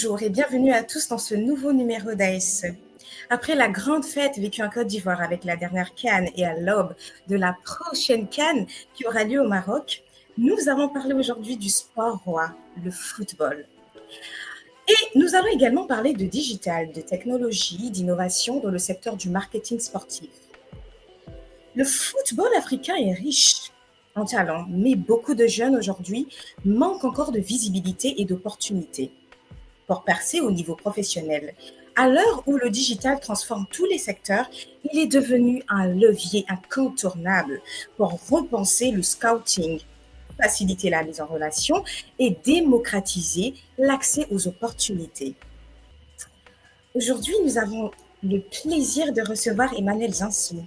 Bonjour et bienvenue à tous dans ce nouveau numéro d'ASE. Après la grande fête vécue en Côte d'Ivoire avec la dernière CAN et à l'aube de la prochaine CAN qui aura lieu au Maroc, nous allons parler aujourd'hui du sport roi, le football. Et nous allons également parler de digital, de technologie, d'innovation dans le secteur du marketing sportif. Le football africain est riche en talent, mais beaucoup de jeunes aujourd'hui manquent encore de visibilité et d'opportunités pour percer au niveau professionnel. À l'heure où le digital transforme tous les secteurs, il est devenu un levier incontournable pour repenser le scouting, faciliter la mise en relation et démocratiser l'accès aux opportunités. Aujourd'hui, nous avons le plaisir de recevoir Emmanuel Zinsou,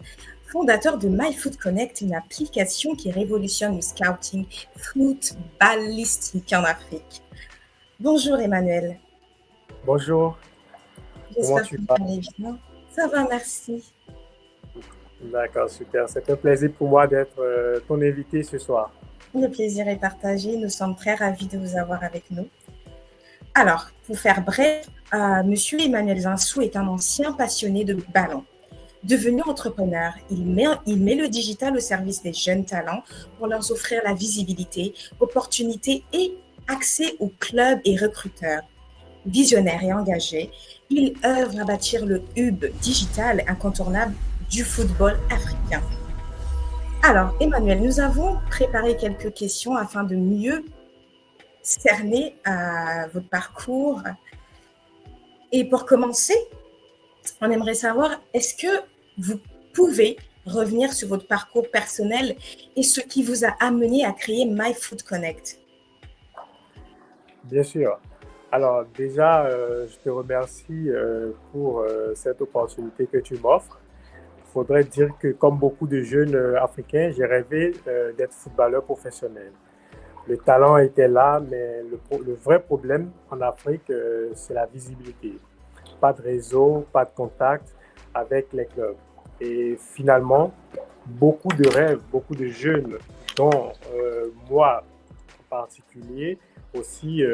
fondateur de MyFootConnect, une application qui révolutionne le scouting footballistique en Afrique. Bonjour Emmanuel. Bonjour, comment J'espère que tu vous vas? allez bien. Ça va, merci. D'accord, super. C'est un plaisir pour moi d'être ton invité ce soir. Le plaisir est partagé. Nous sommes très ravis de vous avoir avec nous. Alors, pour faire bref, Monsieur Emmanuel Zinsou est un ancien passionné de ballon. Devenu entrepreneur, il met le digital au service des jeunes talents pour leur offrir la visibilité, opportunités et accès aux clubs et recruteurs. Visionnaire et engagé, il œuvre à bâtir le hub digital incontournable du football africain. Alors, Emmanuel, nous avons préparé quelques questions afin de mieux cerner votre parcours. Et pour commencer, on aimerait savoir, est-ce que vous pouvez revenir sur votre parcours personnel et ce qui vous a amené à créer MyFootConnect? Bien sûr. Alors déjà, je te remercie pour cette opportunité que tu m'offres. Il faudrait dire que comme beaucoup de jeunes Africains, j'ai rêvé d'être footballeur professionnel. Le talent était là, mais le vrai problème en Afrique, c'est la visibilité. Pas de réseau, pas de contact avec les clubs. Et finalement, beaucoup de rêves, beaucoup de jeunes, dont moi en particulier, aussi,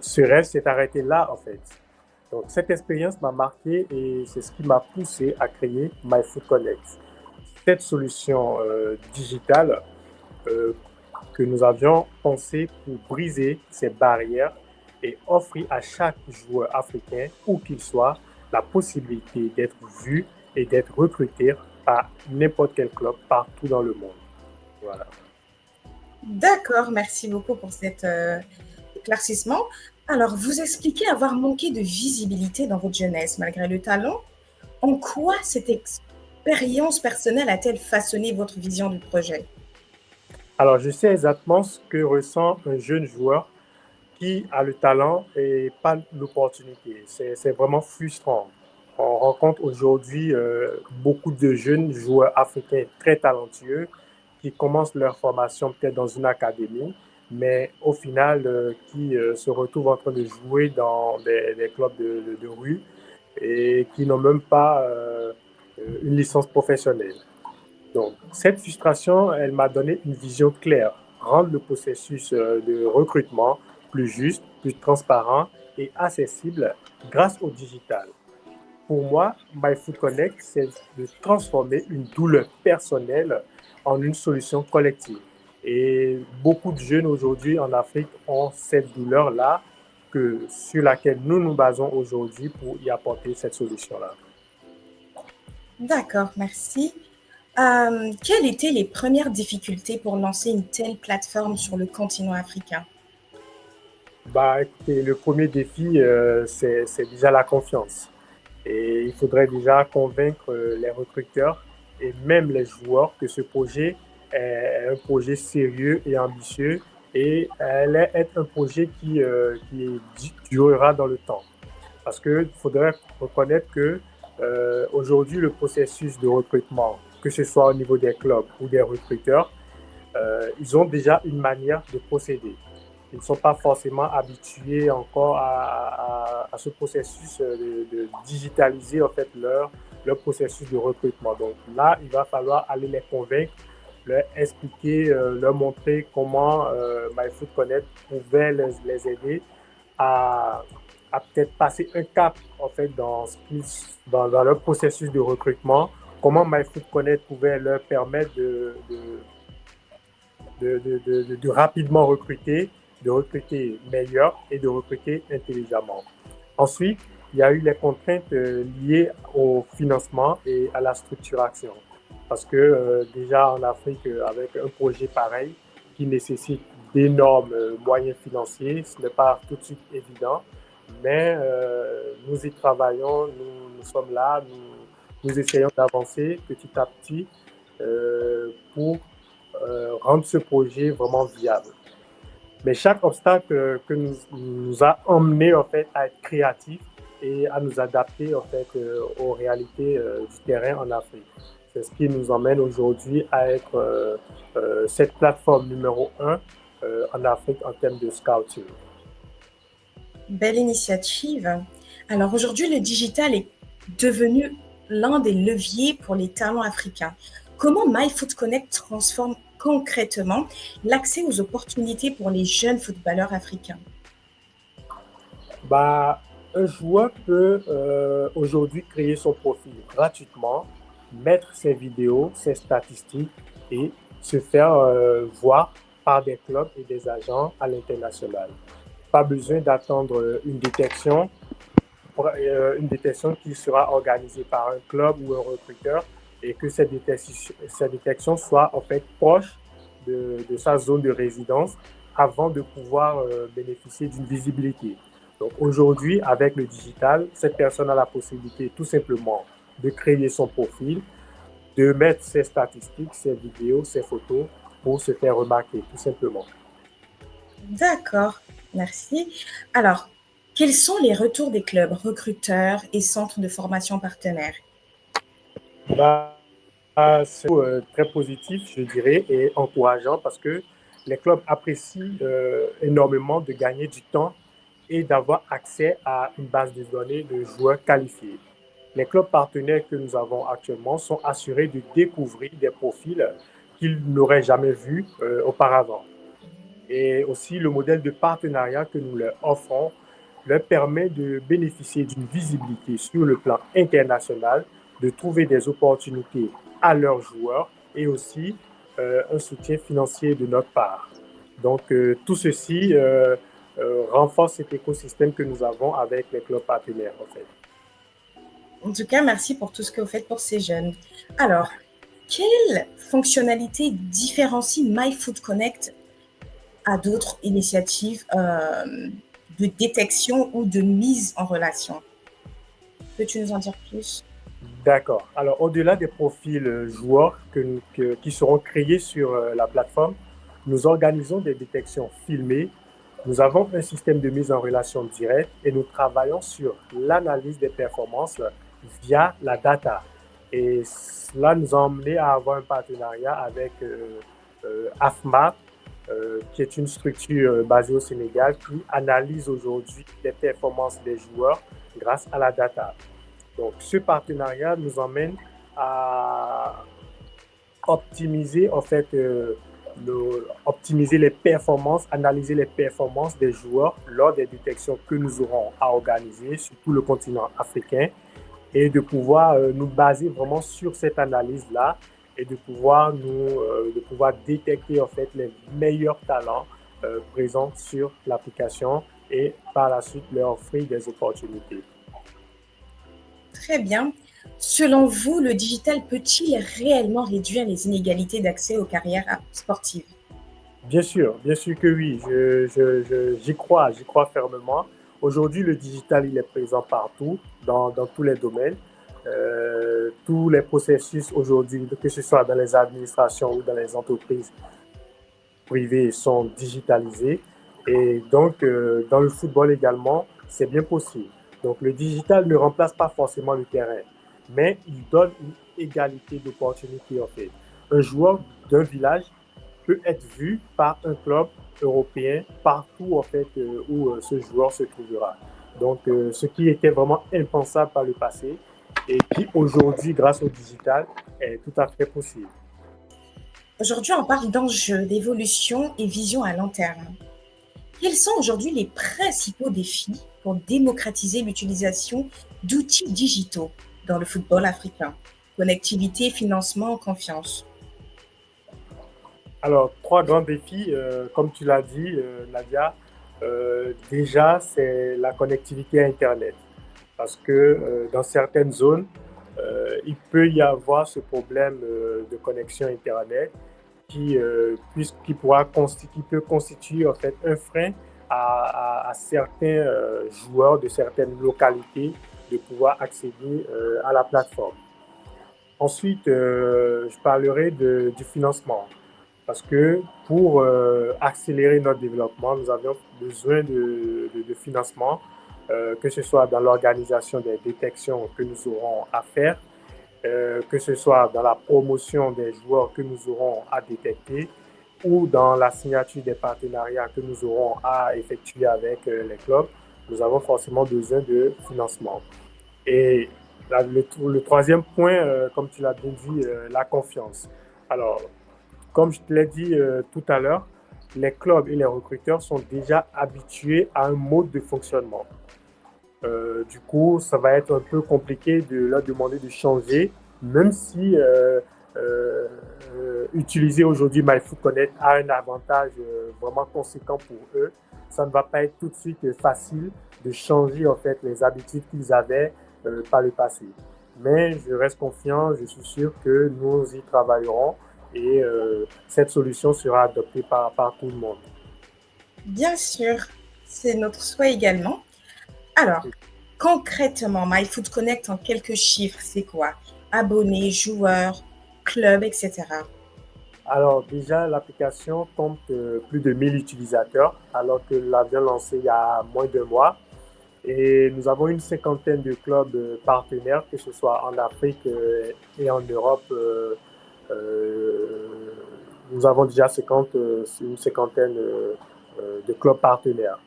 ce rêve s'est arrêté là en fait. Donc cette expérience m'a marqué et c'est ce qui m'a poussé à créer MyFootConnect. Cette solution digitale euh, que nous avions pensé pour briser ces barrières et offrir à chaque joueur africain, où qu'il soit, la possibilité d'être vu et d'être recruté par n'importe quel club partout dans le monde. Voilà. D'accord, merci beaucoup pour cet éclaircissement. Alors, vous expliquez avoir manqué de visibilité dans votre jeunesse malgré le talent. En quoi cette expérience personnelle a-t-elle façonné votre vision du projet? Alors, je sais exactement ce que ressent un jeune joueur qui a le talent et pas l'opportunité. C'est vraiment frustrant. On rencontre aujourd'hui beaucoup de jeunes joueurs africains très talentueux qui commencent leur formation peut-être dans une académie, mais au final qui se retrouvent en train de jouer dans des clubs de rue et qui n'ont même pas une licence professionnelle. Donc, cette frustration, elle m'a donné une vision claire, rendre le processus de recrutement plus juste, plus transparent et accessible grâce au digital. Pour moi, MyFootConnect, c'est de transformer une douleur personnelle en une solution collective. Et beaucoup de jeunes aujourd'hui en Afrique ont cette douleur-là sur laquelle nous nous basons aujourd'hui pour y apporter cette solution-là. D'accord, merci. Quelles étaient les premières difficultés pour lancer une telle plateforme sur le continent africain? Bah, écoutez, le premier défi, c'est déjà la confiance. Et il faudrait déjà convaincre les recruteurs et même les joueurs que ce projet est un projet sérieux et ambitieux et allait être un projet qui durera dans le temps. Parce qu'il faudrait reconnaître que aujourd'hui, le processus de recrutement, que ce soit au niveau des clubs ou des recruteurs, ils ont déjà une manière de procéder. Ils ne sont pas forcément habitués encore à ce processus de digitaliser en fait leur processus de recrutement. Donc là, il va falloir aller les convaincre, leur expliquer, leur montrer comment MyFootConnect pouvait les aider à, à peut-être passer un cap en fait dans leur processus de recrutement, comment MyFootConnect pouvait leur permettre de rapidement recruter, de recruter meilleur et de recruter intelligemment. Ensuite, il y a eu les contraintes liées au financement et à la structuration. Parce que déjà en Afrique, avec un projet pareil qui nécessite d'énormes moyens financiers, ce n'est pas tout de suite évident, mais nous y travaillons, nous sommes là, nous essayons d'avancer petit à petit pour rendre ce projet vraiment viable. Mais chaque obstacle que nous a emmené en fait à être créatifs et à nous adapter en fait aux réalités du terrain en Afrique. C'est ce qui nous emmène aujourd'hui à être cette plateforme numéro 1 en Afrique en termes de scouting. Belle initiative. Alors aujourd'hui, le digital est devenu l'un des leviers pour les talents africains. Comment MyFootConnect transforme concrètement l'accès aux opportunités pour les jeunes footballeurs africains? Un joueur peut aujourd'hui créer son profil gratuitement, mettre ses vidéos, ses statistiques et se faire voir par des clubs et des agents à l'international. Pas besoin d'attendre une détection qui sera organisée par un club ou un recruteur et que cette détection soit en fait proche de sa zone de résidence avant de pouvoir bénéficier d'une visibilité. Donc aujourd'hui, avec le digital, cette personne a la possibilité tout simplement de créer son profil, de mettre ses statistiques, ses vidéos, ses photos pour se faire remarquer, tout simplement. D'accord, merci. Alors, quels sont les retours des clubs, recruteurs et centres de formation partenaires? C'est très positif, je dirais, et encourageant parce que les clubs apprécient énormément de gagner du temps et d'avoir accès à une base de données de joueurs qualifiés. Les clubs partenaires que nous avons actuellement sont assurés de découvrir des profils qu'ils n'auraient jamais vus auparavant. Et aussi, le modèle de partenariat que nous leur offrons leur permet de bénéficier d'une visibilité sur le plan international, de trouver des opportunités à leurs joueurs et aussi un soutien financier de notre part. Donc, tout ceci renforce cet écosystème que nous avons avec les clubs partenaires, en fait. En tout cas, merci pour tout ce que vous faites pour ces jeunes. Alors, quelle fonctionnalité différencie MyFootConnect à d'autres initiatives de détection ou de mise en relation? Peux-tu nous en dire plus? D'accord. Alors, au-delà des profils joueurs qui seront créés sur la plateforme, nous organisons des détections filmées. Nous avons un système de mise en relation directe et nous travaillons sur l'analyse des performances via la data. Et cela nous a emmené à avoir un partenariat avec AFMA, qui est une structure basée au Sénégal qui analyse aujourd'hui les performances des joueurs grâce à la data. Donc, ce partenariat nous emmène à optimiser en fait optimiser les performances, analyser les performances des joueurs lors des détections que nous aurons à organiser sur tout le continent africain et de pouvoir nous baser vraiment sur cette analyse-là et de pouvoir détecter en fait les meilleurs talents présents sur l'application et par la suite leur offrir des opportunités. Très bien. Selon vous, le digital peut-il réellement réduire les inégalités d'accès aux carrières sportives? Bien sûr que oui. J'y crois fermement. Aujourd'hui, le digital, il est présent partout, dans tous les domaines. Tous les processus aujourd'hui, que ce soit dans les administrations ou dans les entreprises privées, sont digitalisés. Et donc, dans le football également, c'est bien possible. Donc, le digital ne remplace pas forcément le terrain, mais il donne une égalité d'opportunités en fait. Un joueur d'un village peut être vu par un club européen partout en fait où ce joueur se trouvera. Donc, ce qui était vraiment impensable par le passé et qui aujourd'hui, grâce au digital, est tout à fait possible. Aujourd'hui, on parle d'enjeux, d'évolution et vision à long terme. Quels sont aujourd'hui les principaux défis pour démocratiser l'utilisation d'outils digitaux dans le football africain? Connectivité, financement, confiance. Alors, trois grands défis, comme tu l'as dit, Nadia. Déjà, c'est la connectivité Internet. Parce que dans certaines zones, il peut y avoir ce problème de connexion Internet qui peut constituer en fait un frein à certains joueurs de certaines localités de pouvoir accéder à la plateforme. Ensuite, je parlerai du financement. Parce que pour accélérer notre développement, nous avions besoin de financement, que ce soit dans l'organisation des détections que nous aurons à faire, que ce soit dans la promotion des joueurs que nous aurons à détecter ou dans la signature des partenariats que nous aurons à effectuer avec les clubs. Nous avons forcément besoin de financement. Et le troisième point, comme tu l'as bien dit, la confiance. Alors, comme je te l'ai dit tout à l'heure, les clubs et les recruteurs sont déjà habitués à un mode de fonctionnement. Du coup, ça va être un peu compliqué de leur demander de changer, même si utiliser aujourd'hui MyFootConnect a un avantage vraiment conséquent pour eux. Ça ne va pas être tout de suite facile de changer en fait les habitudes qu'ils avaient par le passé. Mais je reste confiant, je suis sûr que nous y travaillerons et cette solution sera adoptée par tout le monde. Bien sûr, c'est notre souhait également. Alors, concrètement, MyFootConnect en quelques chiffres, c'est quoi? Abonnés, joueurs, clubs, etc. Alors déjà, l'application compte plus de 1000 utilisateurs, alors que l'avion lancé il y a moins de mois. Et nous avons une cinquantaine de clubs partenaires, que ce soit en Afrique et en Europe. Nous avons déjà une cinquantaine de clubs partenaires.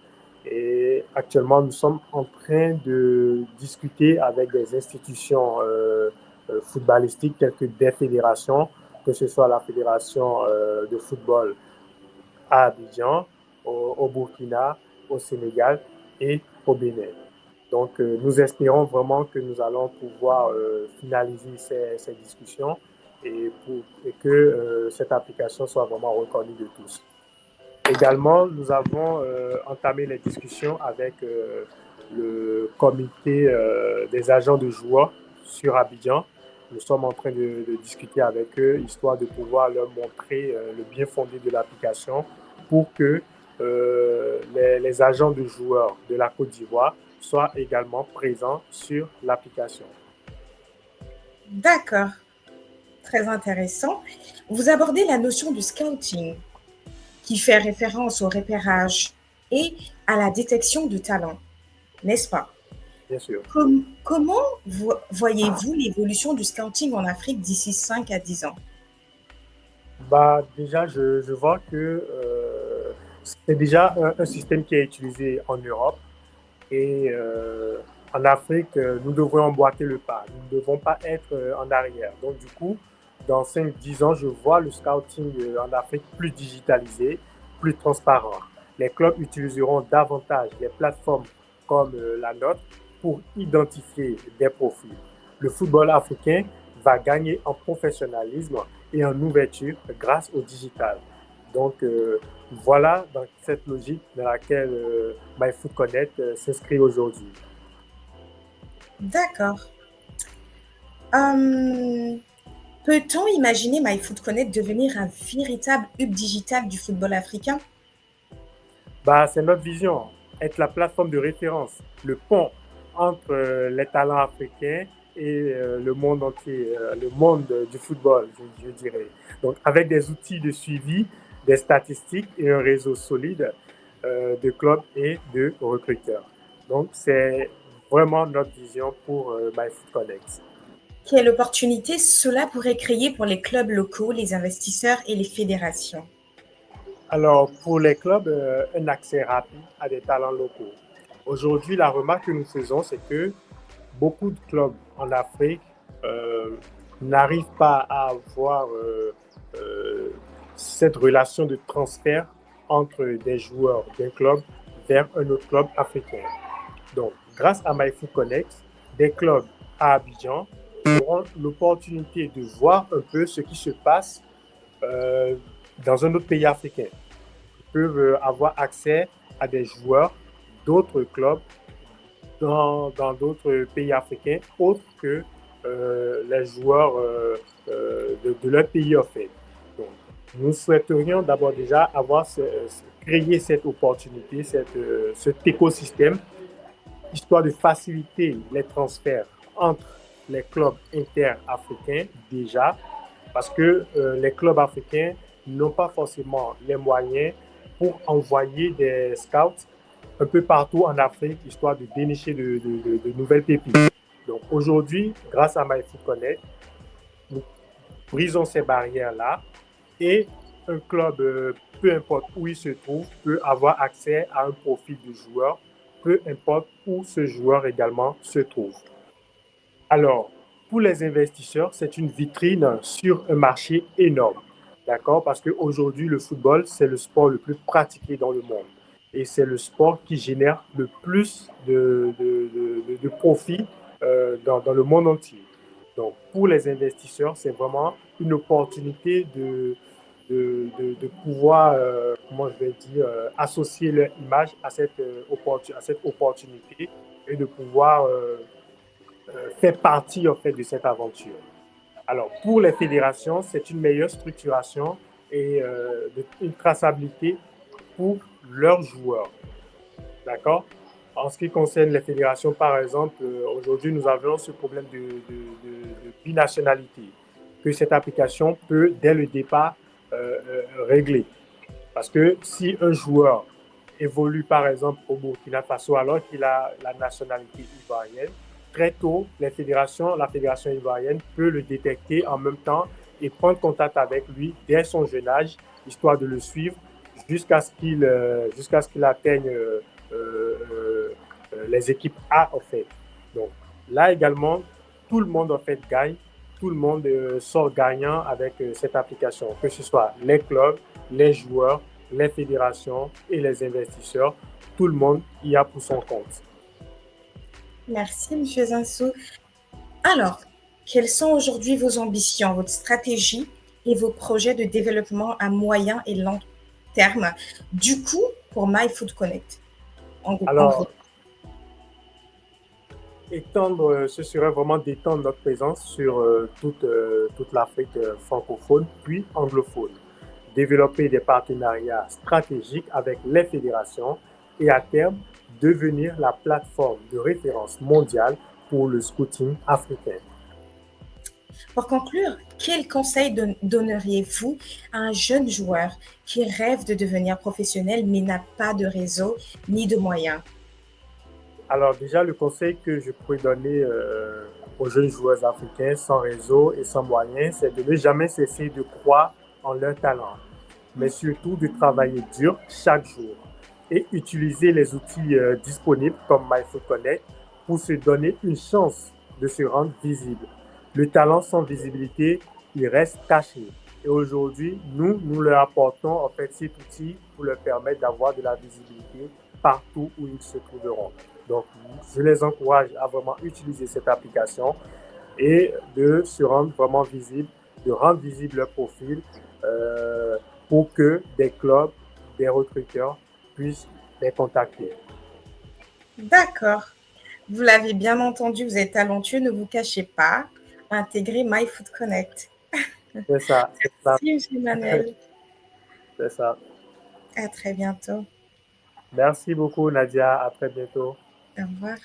Et actuellement, nous sommes en train de discuter avec des institutions footballistiques telles que des fédérations, que ce soit la fédération de football à Abidjan, au Burkina, au Sénégal et au Bénin. Donc, nous espérons vraiment que nous allons pouvoir finaliser ces discussions et que cette application soit vraiment reconnue de tous. Également, nous avons entamé les discussions avec le comité des agents de joueurs sur Abidjan. Nous sommes en train de discuter avec eux, histoire de pouvoir leur montrer le bien fondé de l'application pour que les agents de joueurs de la Côte d'Ivoire soient également présents sur l'application. D'accord, très intéressant. Vous abordez la notion du scouting, qui fait référence au repérage et à la détection de talents, n'est-ce pas? Bien sûr. Comment voyez-vous l'évolution du scouting en Afrique d'ici 5 à 10 ans? Déjà, je vois que c'est déjà un système qui est utilisé en Europe et en Afrique, nous devons emboîter le pas. Nous ne devons pas être en arrière. Donc, du coup, dans 5-10 ans, je vois le scouting en Afrique plus digitalisé, plus transparent. Les clubs utiliseront davantage les plateformes comme la nôtre pour identifier des profils. Le football africain va gagner en professionnalisme et en ouverture grâce au digital. Donc, voilà dans cette logique dans laquelle MyFootConnect s'inscrit aujourd'hui. D'accord. Peut-on imaginer MyFootConnect devenir un véritable hub digital du football africain? C'est notre vision, être la plateforme de référence, le pont entre les talents africains et le monde entier, le monde du football, je dirais. Donc, avec des outils de suivi, des statistiques et un réseau solide de clubs et de recruteurs. Donc, c'est vraiment notre vision pour MyFootConnect. Quelle opportunité cela pourrait créer pour les clubs locaux, les investisseurs et les fédérations? Alors, pour les clubs, un accès rapide à des talents locaux. Aujourd'hui, la remarque que nous faisons, c'est que beaucoup de clubs en Afrique n'arrivent pas à avoir cette relation de transfert entre des joueurs d'un club vers un autre club africain. Donc, grâce à MyFoot Connect, des clubs à Abidjan auront l'opportunité de voir un peu ce qui se passe euh, dans un autre pays africain. Ils peuvent avoir accès à des joueurs d'autres clubs dans d'autres pays africains autres que les joueurs de leur pays en fait. Donc, nous souhaiterions d'abord déjà avoir créé cette opportunité, cet écosystème, histoire de faciliter les transferts entre les clubs inter-africains déjà, parce que les clubs africains n'ont pas forcément les moyens pour envoyer des scouts un peu partout en Afrique, histoire de dénicher de nouvelles pépites. Donc aujourd'hui, grâce à MyFoot Connect, nous brisons ces barrières-là et un club, peu importe où il se trouve, peut avoir accès à un profil de joueur, peu importe où ce joueur également se trouve. Alors, pour les investisseurs, c'est une vitrine sur un marché énorme. D'accord? Parce qu'aujourd'hui, le football, c'est le sport le plus pratiqué dans le monde. Et c'est le sport qui génère le plus de profits dans le monde entier. Donc, pour les investisseurs, c'est vraiment une opportunité de pouvoir, comment je vais dire, associer leur image à cette opportunité et de pouvoir fait partie en fait de cette aventure. Alors pour les fédérations, c'est une meilleure structuration et une traçabilité pour leurs joueurs. D'accord? En ce qui concerne les fédérations, par exemple, aujourd'hui nous avons ce problème de binationalité que cette application peut dès le départ régler. Parce que si un joueur évolue par exemple au Burkina Faso alors qu'il a la nationalité ivoirienne, très tôt, la fédération ivoirienne peut le détecter en même temps et prendre contact avec lui dès son jeune âge, histoire de le suivre jusqu'à ce qu'il atteigne les équipes A en fait. Donc là également, tout le monde en fait gagne, tout le monde sort gagnant avec cette application, que ce soit les clubs, les joueurs, les fédérations et les investisseurs. Tout le monde y a pour son compte. Merci, M. Zinsou. Alors, quelles sont aujourd'hui vos ambitions, votre stratégie et vos projets de développement à moyen et long terme, du coup, pour MyFoot Connect? Alors, ce serait vraiment d'étendre notre présence sur toute l'Afrique francophone, puis anglophone. Développer des partenariats stratégiques avec les fédérations et à terme, devenir la plateforme de référence mondiale pour le scouting africain. Pour conclure, quel conseil donneriez-vous à un jeune joueur qui rêve de devenir professionnel mais n'a pas de réseau ni de moyens? Alors déjà, le conseil que je pourrais donner aux jeunes joueurs africains sans réseau et sans moyens, c'est de ne jamais cesser de croire en leur talent, mais surtout de travailler dur chaque jour et utiliser les outils disponibles comme MyFoot Connect pour se donner une chance de se rendre visible. Le talent sans visibilité, il reste caché. Et aujourd'hui, nous leur apportons en fait cet outil pour leur permettre d'avoir de la visibilité partout où ils se trouveront. Donc, je les encourage à vraiment utiliser cette application et de se rendre vraiment visible, de rendre visible leur profil pour que des clubs, des recruteurs puissent les contacter. D'accord. Vous l'avez bien entendu, vous êtes talentueux, ne vous cachez pas. Intégrez MyFoot Connect. C'est ça. Merci, M. Manuel. C'est ça. À très bientôt. Merci beaucoup, Nadia. À très bientôt. Au revoir.